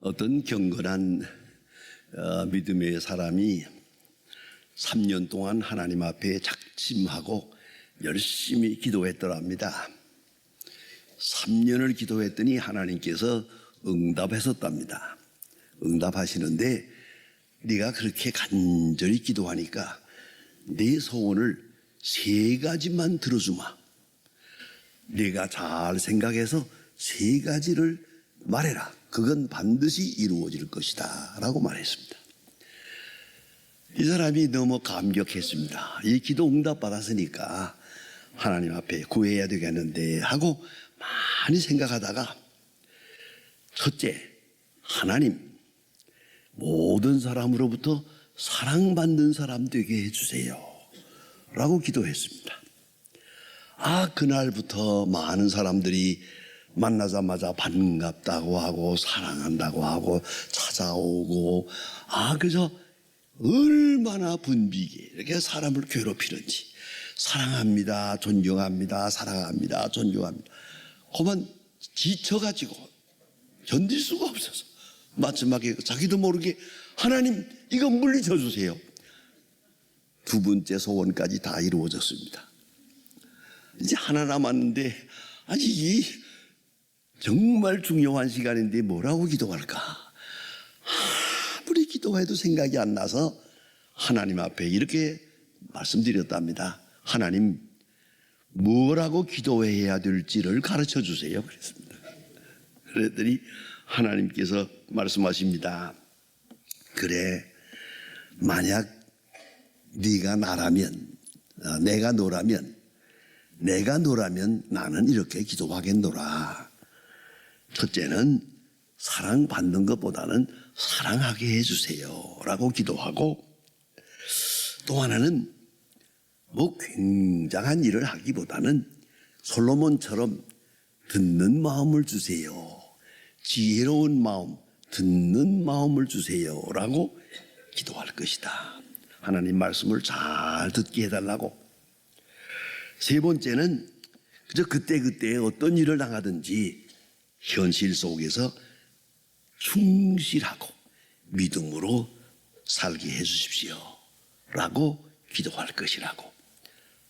어떤 경건한 믿음의 사람이 3년 동안 하나님 앞에 작심하고 열심히 기도했더랍니다. 3년을 기도했더니 하나님께서 응답하셨답니다. 응답하시는데 네가 그렇게 간절히 기도하니까 네 소원을 3가지만 들어주마. 네가 잘 생각해서 3가지를 말해라. 그건 반드시 이루어질 것이다 라고 말했습니다. 이 사람이 너무 감격했습니다. 이 기도 응답 받았으니까 하나님 앞에 구해야 되겠는데 하고 많이 생각하다가, 첫째, 하나님, 모든 사람으로부터 사랑받는 사람 되게 해주세요 라고 기도했습니다. 그날부터 많은 사람들이 만나자마자 반갑다고 하고 사랑한다고 하고 찾아오고, 그래서 얼마나 분비게 이렇게 사람을 괴롭히는지, 사랑합니다, 존경합니다, 사랑합니다, 존경합니다. 그만 지쳐가지고 견딜 수가 없어서 마지막에 자기도 모르게 하나님 이거 물리쳐 주세요. 2번째 소원까지 다 이루어졌습니다. 이제 하나 남았는데, 이 정말 중요한 시간인데 뭐라고 기도할까? 아무리 기도해도 생각이 안 나서 하나님 앞에 이렇게 말씀드렸답니다. 하나님, 뭐라고 기도해야 될지를 가르쳐 주세요. 그랬습니다. 그랬더니 하나님께서 말씀하십니다. 그래, 만약 네가 나라면, 내가 너라면 나는 이렇게 기도하겠노라. 첫째는 사랑받는 것보다는 사랑하게 해주세요 라고 기도하고, 또 하나는 굉장한 일을 하기보다는 솔로몬처럼 듣는 마음을 주세요, 지혜로운 마음, 듣는 마음을 주세요 라고 기도할 것이다. 하나님 말씀을 잘 듣게 해달라고. 3번째는 그저 그때그때 어떤 일을 당하든지 현실 속에서 충실하고 믿음으로 살게 해 주십시오 라고 기도할 것이라고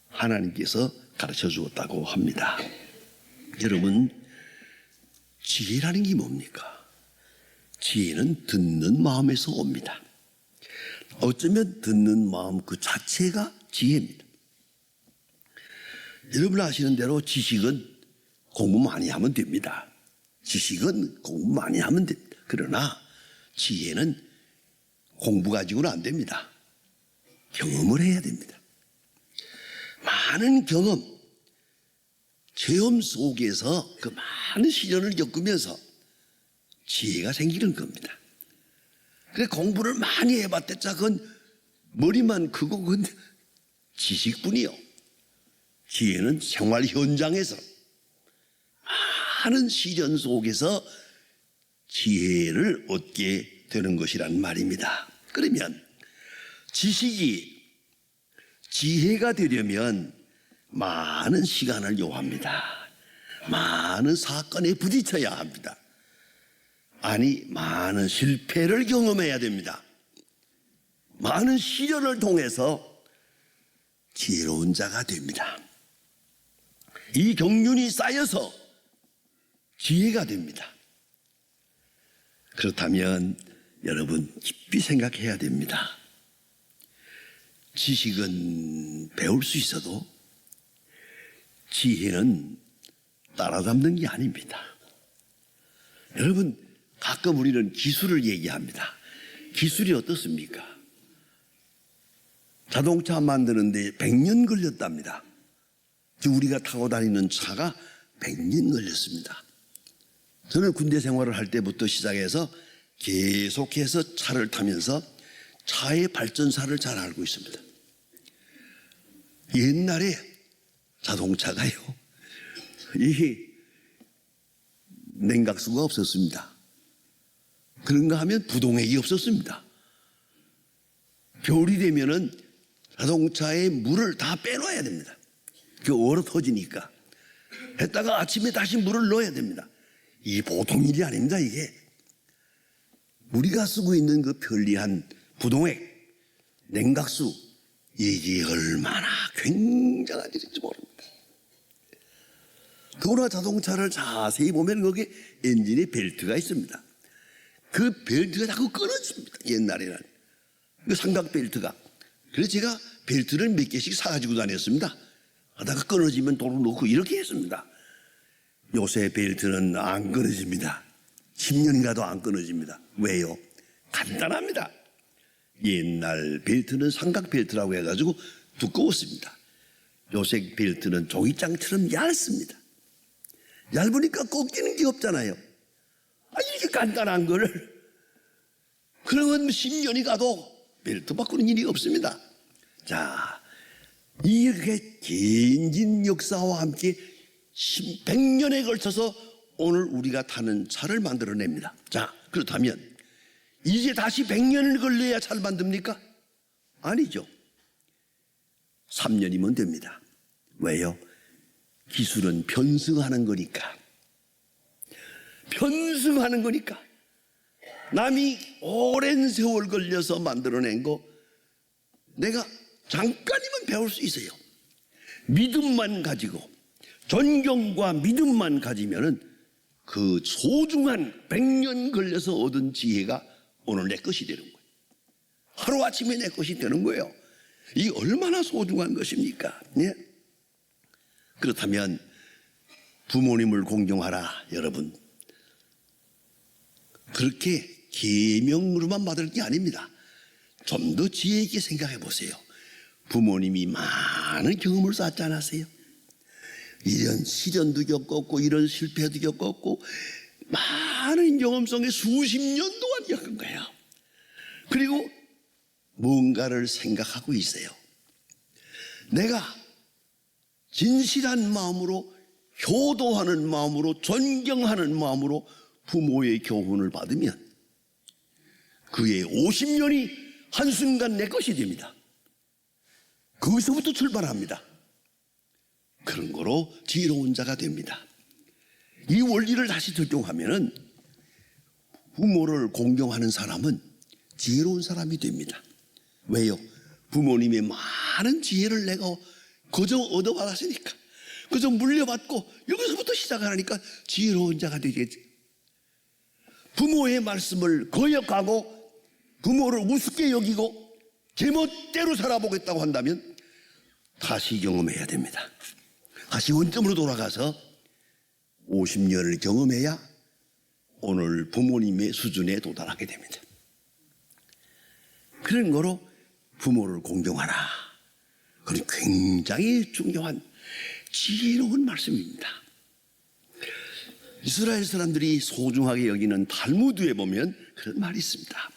하나님께서 가르쳐 주었다고 합니다. 여러분, 지혜라는 게 뭡니까? 지혜는 듣는 마음에서 옵니다. 어쩌면 듣는 마음 그 자체가 지혜입니다. 여러분 아시는 대로 지식은 공부 많이 하면 됩니다. 지식은 공부 많이 하면 됩니다. 그러나 지혜는 공부 가지고는 안 됩니다. 경험을 해야 됩니다. 많은 체험 속에서 그 많은 시련을 겪으면서 지혜가 생기는 겁니다. 그래, 공부를 많이 해봤댔자 그건 머리만 크고 그건 지식뿐이요. 지혜는 생활 현장에서 많은 시련 속에서 지혜를 얻게 되는 것이란 말입니다. 그러면 지식이 지혜가 되려면 많은 시간을 요합니다. 많은 사건에 부딪혀야 합니다. 많은 실패를 경험해야 됩니다. 많은 시련을 통해서 지혜로운 자가 됩니다. 이 경륜이 쌓여서 지혜가 됩니다. 그렇다면 여러분 깊이 생각해야 됩니다. 지식은 배울 수 있어도 지혜는 따라잡는 게 아닙니다. 여러분, 가끔 우리는 기술을 얘기합니다. 기술이 어떻습니까? 자동차 만드는데 100년 걸렸답니다. 우리가 타고 다니는 차가 100년 걸렸습니다. 저는 군대 생활을 할 때부터 시작해서 계속해서 차를 타면서 차의 발전사를 잘 알고 있습니다. 옛날에 자동차가요, 이 냉각수가 없었습니다. 그런가 하면 부동액이 없었습니다. 겨울이 되면은 자동차에 물을 다 빼놔야 됩니다. 얼어 터지니까. 했다가 아침에 다시 물을 넣어야 됩니다. 이 보통 일이 아닙니다, 이게. 우리가 쓰고 있는 그 편리한 부동액, 냉각수, 이게 얼마나 굉장한 일인지 모릅니다. 더구나 자동차를 자세히 보면 거기에 엔진에 벨트가 있습니다. 그 벨트가 자꾸 끊어집니다. 옛날에는 그 삼각 벨트가. 그래서 제가 벨트를 몇 개씩 사가지고 다녔습니다. 하다가 끊어지면 도로 놓고 이렇게 했습니다. 요새 벨트는 안 끊어집니다. 10년 가도 안 끊어집니다. 왜요? 간단합니다. 옛날 벨트는 삼각 벨트라고 해가지고 두꺼웠습니다. 요새 벨트는 종이장처럼 얇습니다. 얇으니까 꺾이는 게 없잖아요. 이렇게 간단한 걸 그러면 10년이 가도 벨트 바꾸는 일이 없습니다. 자, 이렇게 긴 역사와 함께 100년에 걸쳐서 오늘 우리가 타는 차를 만들어냅니다. 자, 그렇다면 이제 다시 100년을 걸려야 차를 만듭니까? 아니죠. 3년이면 됩니다. 왜요? 기술은 편승하는 거니까. 편승하는 거니까. 남이 오랜 세월 걸려서 만들어낸 거 내가 잠깐이면 배울 수 있어요. 믿음만 가지고, 존경과 믿음만 가지면은 그 소중한 100년 걸려서 얻은 지혜가 오늘 내 것이 되는 거예요. 하루아침에 내 것이 되는 거예요. 이게 얼마나 소중한 것입니까? 예? 그렇다면 부모님을 공경하라, 여러분. 그렇게 계명으로만 받을 게 아닙니다. 좀 더 지혜 있게 생각해 보세요. 부모님이 많은 경험을 쌓지 않았어요? 이런 시련도 겪었고 이런 실패도 겪었고 많은 경험 속에 수십 년 동안 겪은 거예요. 그리고 뭔가를 생각하고 있어요. 내가 진실한 마음으로, 효도하는 마음으로, 존경하는 마음으로 부모의 교훈을 받으면 그의 50년이 한순간 내 것이 됩니다. 거기서부터 출발합니다. 그런 거로 지혜로운 자가 됩니다. 이 원리를 다시 적용하면은 부모를 공경하는 사람은 지혜로운 사람이 됩니다. 왜요? 부모님의 많은 지혜를 내가 그저 얻어받았으니까, 그저 물려받고 여기서부터 시작하니까 지혜로운 자가 되겠지. 부모의 말씀을 거역하고 부모를 우습게 여기고 제멋대로 살아보겠다고 한다면 다시 경험해야 됩니다. 다시 원점으로 돌아가서 50년을 경험해야 오늘 부모님의 수준에 도달하게 됩니다. 그런 거로 부모를 공경하라. 그건 굉장히 중요한 지혜로운 말씀입니다. 이스라엘 사람들이 소중하게 여기는 탈무드에 보면 그런 말이 있습니다.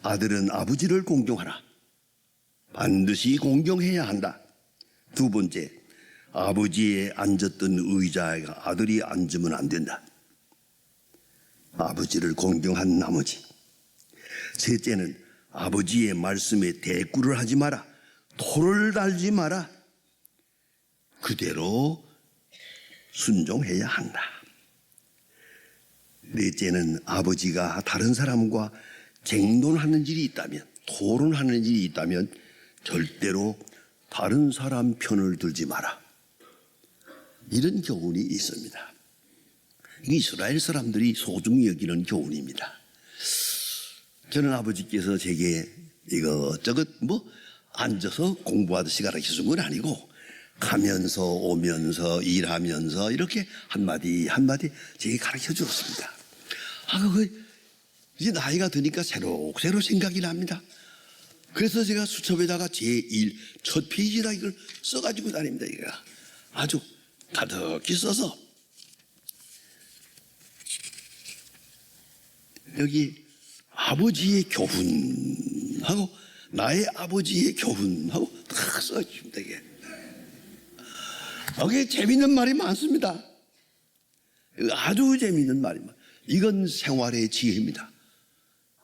아들은 아버지를 공경하라. 반드시 공경해야 한다. 두 번째, 아버지의 앉았던 의자에 아들이 앉으면 안 된다. 아버지를 공경한 나머지. 셋째는 아버지의 말씀에 대꾸를 하지 마라. 토를 달지 마라. 그대로 순종해야 한다. 넷째는 아버지가 다른 사람과 쟁론하는 일이 있다면, 토론하는 일이 있다면 절대로 다른 사람 편을 들지 마라. 이런 교훈이 있습니다. 이스라엘 사람들이 소중히 여기는 교훈입니다. 저는 아버지께서 제게 이것저것 앉아서 공부하듯이 가르쳐 준 건 아니고 가면서 오면서 일하면서 이렇게 한마디 한마디 제게 가르쳐 주었습니다. 이제 나이가 드니까 새록새록 생각이 납니다. 그래서 제가 수첩에다가 제1 첫 페이지라 이걸 써가지고 다닙니다. 이가 아주 가득히 써서 여기 아버지의 교훈하고 나의 아버지의 교훈하고 다 써줍니다. 이게 여기에 재밌는 말이 많습니다. 아주 재밌는 말입니다. 이건 생활의 지혜입니다.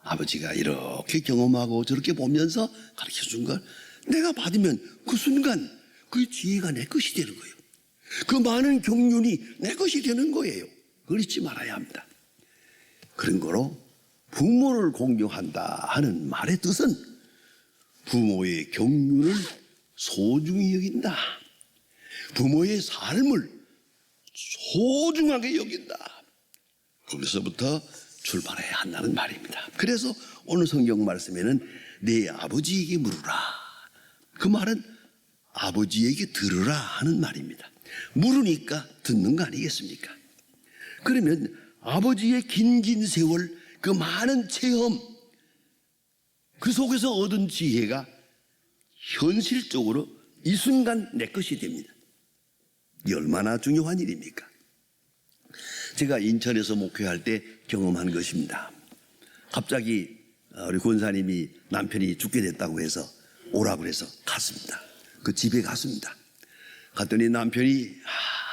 아버지가 이렇게 경험하고 저렇게 보면서 가르쳐 준 걸 내가 받으면 그 순간 그 지혜가 내 것이 되는 거예요. 그 많은 경륜이 내 것이 되는 거예요. 그걸 잊지 말아야 합니다. 그런 거로 부모를 공경한다 하는 말의 뜻은 부모의 경륜을 소중히 여긴다. 부모의 삶을 소중하게 여긴다. 거기서부터 출발해야 한다는 말입니다. 그래서 오늘 성경 말씀에는 내 아버지에게 물으라. 그 말은 아버지에게 들으라 하는 말입니다. 물으니까 듣는 거 아니겠습니까? 그러면 아버지의 긴 세월 그 많은 체험 그 속에서 얻은 지혜가 현실적으로 이 순간 내 것이 됩니다. 이 얼마나 중요한 일입니까? 제가 인천에서 목회할 때 경험한 것입니다. 갑자기 우리 권사님이 남편이 죽게 됐다고 해서 오라고 해서 갔습니다. 그 집에 갔습니다. 갔더니 남편이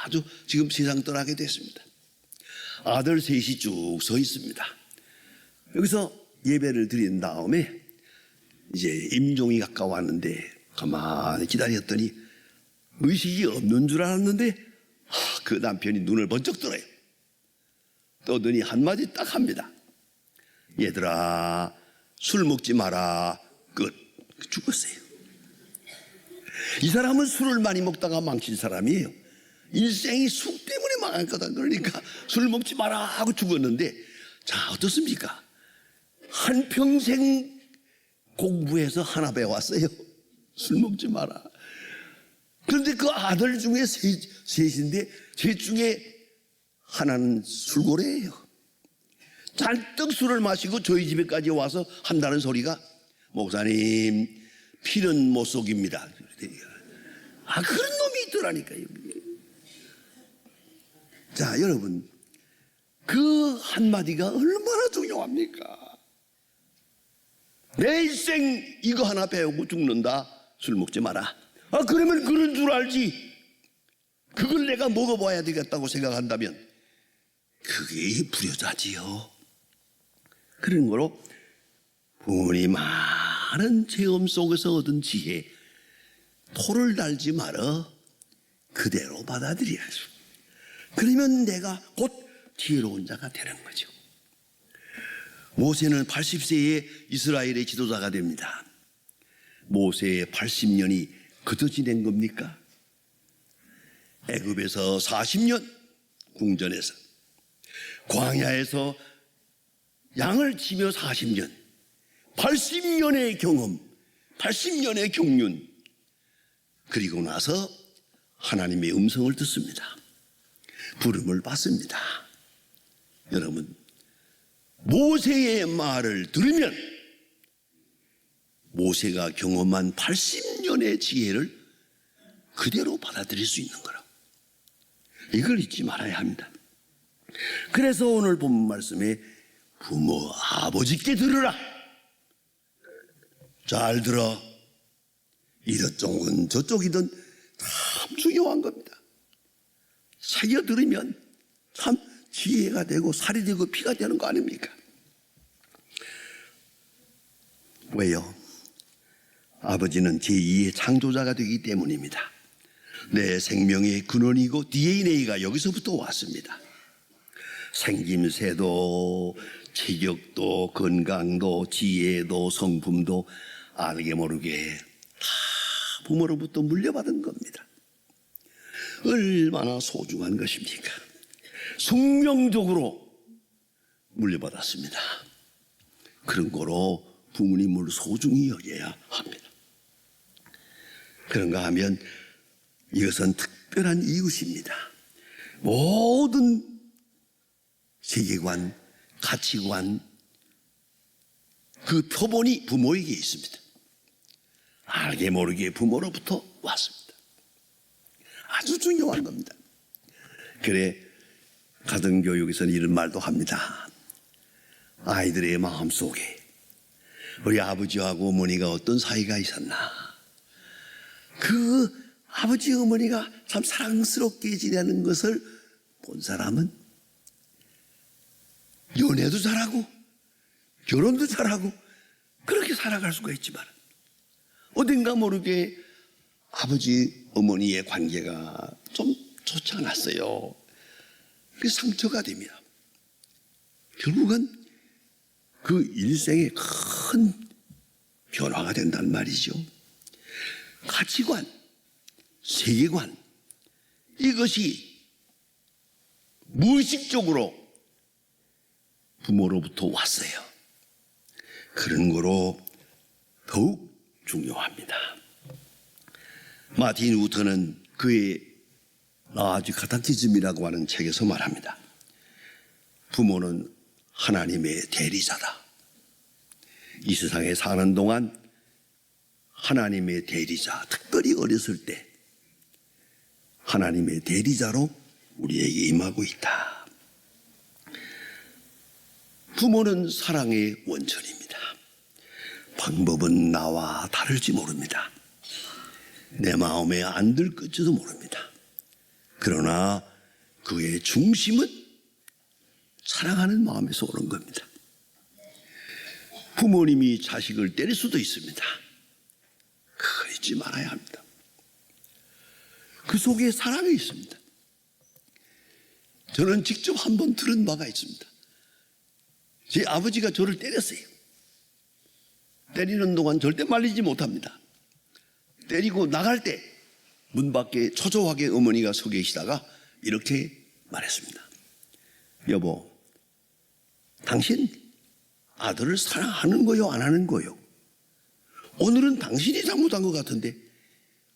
아주 지금 세상 떠나게 됐습니다. 아들 셋이 쭉 서 있습니다. 여기서 예배를 드린 다음에 이제 임종이 가까웠는데 가만히 기다렸더니 의식이 없는 줄 알았는데 그 남편이 눈을 번쩍 떠요. 떠더니 한마디 딱 합니다. 얘들아, 술 먹지 마라. 끝. 죽었어요. 이 사람은 술을 많이 먹다가 망친 사람이에요. 인생이 술 때문에 망한 거다. 그러니까 술 먹지 마라 하고 죽었는데, 자, 어떻습니까? 한평생 공부해서 하나 배웠어요. 술 먹지 마라. 그런데 그 아들 중에 셋인데 셋 중에 하나는 술고래예요. 잔뜩 술을 마시고 저희 집에까지 와서 한다는 소리가 목사님 피는 못 속입니다. 그런 놈이 있더라니까요. 자, 여러분, 그 한마디가 얼마나 중요합니까? 내 일생 이거 하나 배우고 죽는다. 술 먹지 마라. 그러면 그런 줄 알지. 그걸 내가 먹어봐야 되겠다고 생각한다면 그게 불효자지요. 그런 거로 부모님 많은 체험 속에서 얻은 지혜, 토를 달지 말어 그대로 받아들여야죠. 그러면 내가 곧 지혜로운 자가 되는 거죠. 모세는 80세에 이스라엘의 지도자가 됩니다. 모세의 80년이 그저 지낸 겁니까? 애굽에서 40년, 궁전에서, 광야에서 양을 치며 40년, 80년의 경험, 80년의 경륜, 그리고 나서 하나님의 음성을 듣습니다. 부름을 받습니다. 여러분, 모세의 말을 들으면 모세가 경험한 80년의 지혜를 그대로 받아들일 수 있는 거라고. 이걸 잊지 말아야 합니다. 그래서 오늘 본 말씀에 부모 아버지께 들으라. 잘 들어. 이쪽은 저쪽이든 참 중요한 겁니다. 새겨 들으면 참 지혜가 되고 살이 되고 피가 되는 거 아닙니까? 왜요? 아버지는 제2의 창조자가 되기 때문입니다. 내 생명의 근원이고 DNA가 여기서부터 왔습니다. 생김새도 체격도 건강도 지혜도 성품도 알게 모르게 다 부모로부터 물려받은 겁니다. 얼마나 소중한 것입니까? 숙명적으로 물려받았습니다. 그런 거로 부모님을 소중히 여겨야 합니다. 그런가 하면 이것은 특별한 이웃입니다. 모든 세계관, 가치관, 그 표본이 부모에게 있습니다. 알게 모르게 부모로부터 왔습니다. 아주 중요한 겁니다. 그래, 가정교육에서는 이런 말도 합니다. 아이들의 마음속에 우리 아버지하고 어머니가 어떤 사이가 있었나, 그 아버지 어머니가 참 사랑스럽게 지내는 것을 본 사람은 연애도 잘하고 결혼도 잘하고 그렇게 살아갈 수가 있지만 어딘가 모르게 아버지 어머니의 관계가 좀 좋지 않았어요. 그 상처가 됩니다. 결국은 그 일생에 큰 변화가 된단 말이죠. 가치관, 세계관, 이것이 무의식적으로 부모로부터 왔어요. 그런 거로 더욱 중요합니다. 마틴 루터는 그의 라지 카타키즘이라고 하는 책에서 말합니다. 부모는 하나님의 대리자다. 이 세상에 사는 동안 하나님의 대리자, 특별히 어렸을 때 하나님의 대리자로 우리에게 임하고 있다. 부모는 사랑의 원천입니다. 방법은 나와 다를지 모릅니다. 내 마음에 안 들을지도 모릅니다. 그러나 그의 중심은 사랑하는 마음에서 오는 겁니다. 부모님이 자식을 때릴 수도 있습니다. 그거 잊지 말아야 합니다. 그 속에 사랑이 있습니다. 저는 직접 한번 들은 바가 있습니다. 제 아버지가 저를 때렸어요. 때리는 동안 절대 말리지 못합니다. 때리고 나갈 때 문 밖에 초조하게 어머니가 서 계시다가 이렇게 말했습니다. 여보, 당신 아들을 사랑하는 거요, 안 하는 거요? 오늘은 당신이 잘못한 것 같은데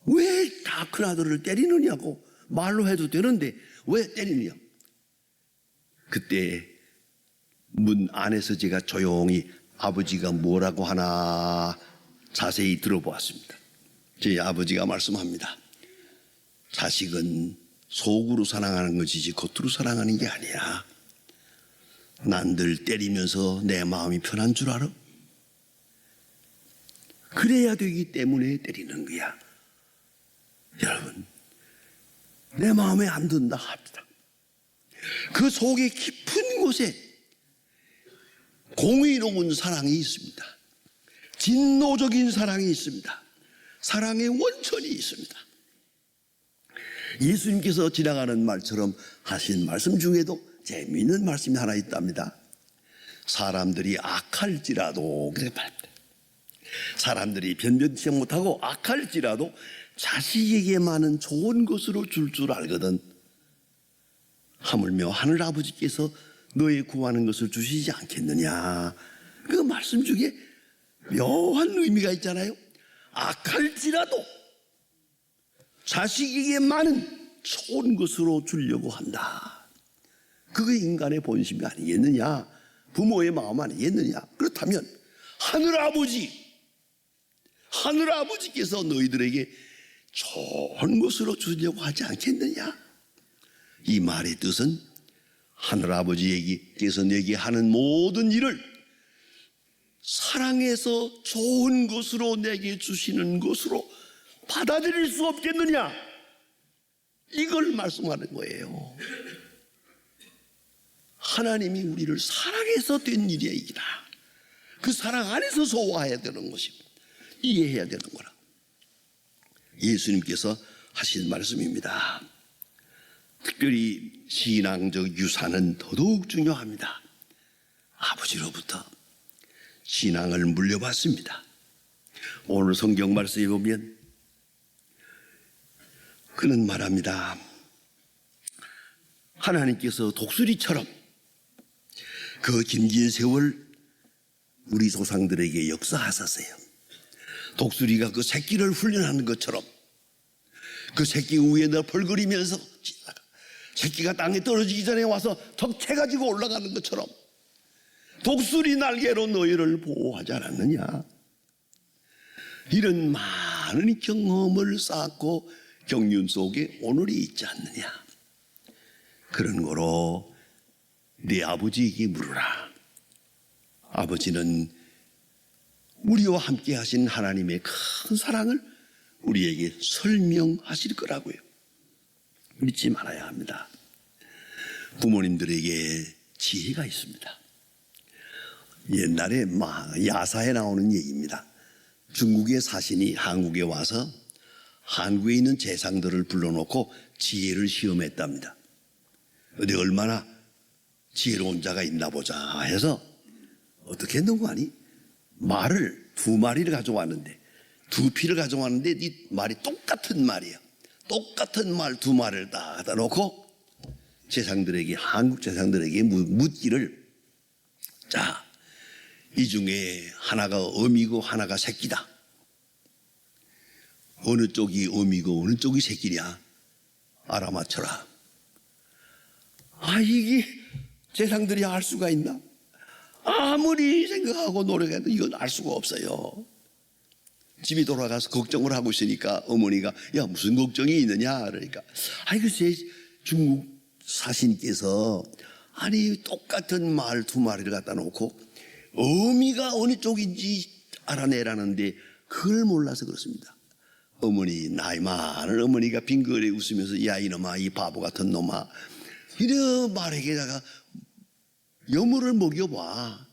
왜 다 큰 아들을 때리느냐고. 말로 해도 되는데 왜 때리느냐. 그때 문 안에서 제가 조용히 아버지가 뭐라고 하나 자세히 들어보았습니다. 제 아버지가 말씀합니다. 자식은 속으로 사랑하는 것이지 겉으로 사랑하는 게 아니야. 남들 때리면서 내 마음이 편한 줄 알아? 그래야 되기 때문에 때리는 거야. 여러분, 내 마음에 안 든다 합니다. 그 속에 깊은 곳에 공의로운 사랑이 있습니다. 진노적인 사랑이 있습니다. 사랑의 원천이 있습니다. 예수님께서 지나가는 말처럼 하신 말씀 중에도 재미있는 말씀이 하나 있답니다. 사람들이 악할지라도, 그렇게 말합니다. 사람들이 변변치 못하고 악할지라도 자식에게만은 좋은 것으로 줄 줄 알거든. 하물며 하늘아버지께서 너의 구하는 것을 주시지 않겠느냐. 그 말씀 중에 묘한 의미가 있잖아요. 악할지라도 자식에게만은 좋은 것으로 주려고 한다. 그게 인간의 본심이 아니겠느냐. 부모의 마음 아니겠느냐. 그렇다면 하늘아버지께서 너희들에게 좋은 것으로 주려고 하지 않겠느냐. 이 말의 뜻은 하늘아버지께서 내게 하는 모든 일을 사랑해서 좋은 것으로 내게 주시는 것으로 받아들일 수 없겠느냐. 이걸 말씀하는 거예요. 하나님이 우리를 사랑해서 된 일이다. 그 사랑 안에서 소화해야 되는 것입니다. 이해해야 되는 거라. 예수님께서 하신 말씀입니다. 특별히 신앙적 유산은 더더욱 중요합니다. 아버지로부터 신앙을 물려받습니다. 오늘 성경 말씀에 보면 그는 말합니다. 하나님께서 독수리처럼 그 긴긴 세월 우리 조상들에게 역사하셨어요. 독수리가 그 새끼를 훈련하는 것처럼 그 새끼 위에 펄거리면서 새끼가 땅에 떨어지기 전에 와서 덕채가지고 올라가는 것처럼 독수리 날개로 너희를 보호하지 않았느냐. 이런 많은 경험을 쌓고 경륜 속에 오늘이 있지 않느냐. 그런 거로 네 아버지에게 물으라. 아버지는 우리와 함께 하신 하나님의 큰 사랑을 우리에게 설명하실 거라고요. 믿지 말아야 합니다. 부모님들에게 지혜가 있습니다. 옛날에 야사에 나오는 얘기입니다. 중국의 사신이 한국에 와서 한국에 있는 재상들을 불러놓고 지혜를 시험했답니다. 근데 얼마나 지혜로운 자가 있나 보자 해서 어떻게 했는 거 아니? 말을 2마리를 가져왔는데, 2피를 가져왔는데 이 말이 똑같은 말이야. 똑같은 말 2마리를 다 갖다 놓고 제상들에게, 한국 제상들에게 묻기를, 자, 이 중에 하나가 어미고 하나가 새끼다. 어느 쪽이 어미고 어느 쪽이 새끼냐 알아맞혀라. 아, 이게 제상들이 알 수가 있나? 아무리 생각하고 노력해도 이건 알 수가 없어요. 집에 돌아가서 걱정을 하고 있으니까 어머니가 야, 무슨 걱정이 있느냐 그러니까, 아이 글쎄 중국 사신께서 아니 똑같은 말 2마리를 갖다 놓고 어미가 어느 쪽인지 알아내라는데 그걸 몰라서 그렇습니다. 어머니, 나이 많은 어머니가 빙그레 웃으면서 야, 이놈아, 이 바보 같은 놈아, 이런 말에게다가 여물을 먹여봐.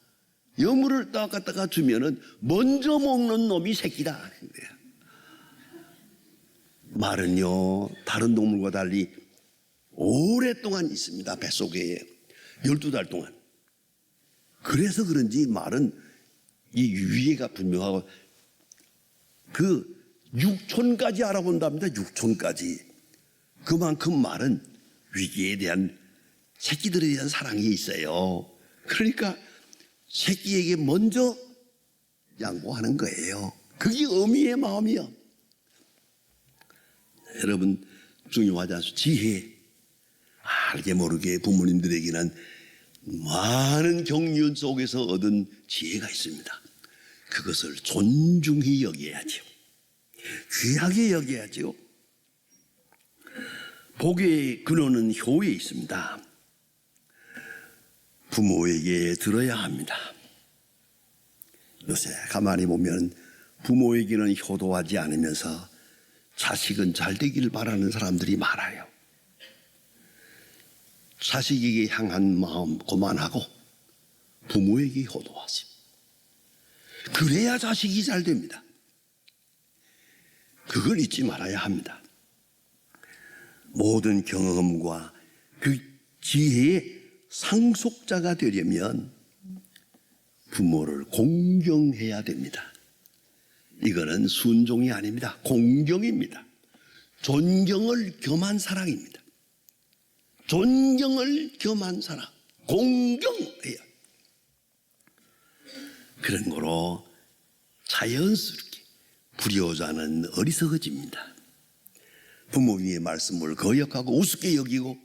여물을 딱 갖다가 주면은 먼저 먹는 놈이 새끼다. 말은요, 다른 동물과 달리 오랫동안 있습니다. 뱃속에 12달 동안. 그래서 그런지 말은 이 위에가 분명하고 그 6촌까지 알아본답니다. 6촌까지. 그만큼 말은 위기에 대한, 새끼들에 대한 사랑이 있어요. 그러니까 새끼에게 먼저 양보하는 거예요. 그게 어미의 마음이요. 여러분, 중요하지 않습니까? 지혜. 알게 모르게 부모님들에게는 많은 경륜 속에서 얻은 지혜가 있습니다. 그것을 존중히 여겨야죠. 귀하게 여겨야죠. 복의 근원은 효에 있습니다. 부모에게 들어야 합니다. 요새 가만히 보면 부모에게는 효도하지 않으면서 자식은 잘 되기를 바라는 사람들이 많아요. 자식에게 향한 마음 그만하고 부모에게 효도하세요. 그래야 자식이 잘 됩니다. 그걸 잊지 말아야 합니다. 모든 경험과 그 지혜의 상속자가 되려면 부모를 공경해야 됩니다. 이거는 순종이 아닙니다. 공경입니다. 존경을 겸한 사랑입니다. 존경을 겸한 사랑, 공경해야. 그런 거로 자연스럽게 불효자는 어리석어집니다. 부모님의 말씀을 거역하고 우습게 여기고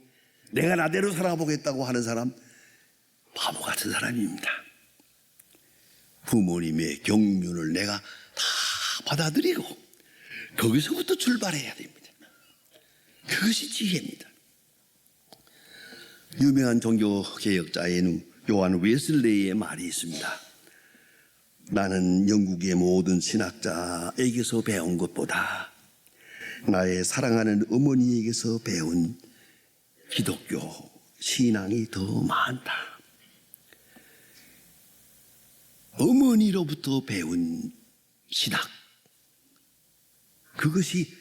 내가 나대로 살아보겠다고 하는 사람, 바보 같은 사람입니다. 부모님의 경륜을 내가 다 받아들이고 거기서부터 출발해야 됩니다. 그것이 지혜입니다. 유명한 종교개혁자인 요한 웨슬레이의 말이 있습니다. 나는 영국의 모든 신학자에게서 배운 것보다 나의 사랑하는 어머니에게서 배운 기독교 신앙이 더 많다. 어머니로부터 배운 신학, 그것이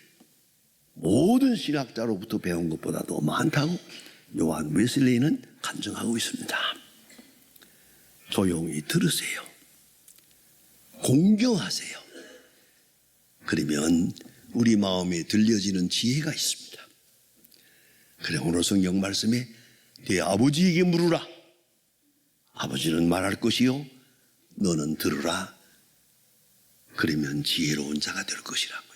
모든 신학자로부터 배운 것보다 더 많다고 요한 웨슬레이는 간증하고 있습니다. 조용히 들으세요. 공경하세요. 그러면 우리 마음에 들려지는 지혜가 있습니다. 그래, 오늘 성경 말씀에 네 아버지에게 물으라. 아버지는 말할 것이요 너는 들으라. 그러면 지혜로운 자가 될 것이라고요.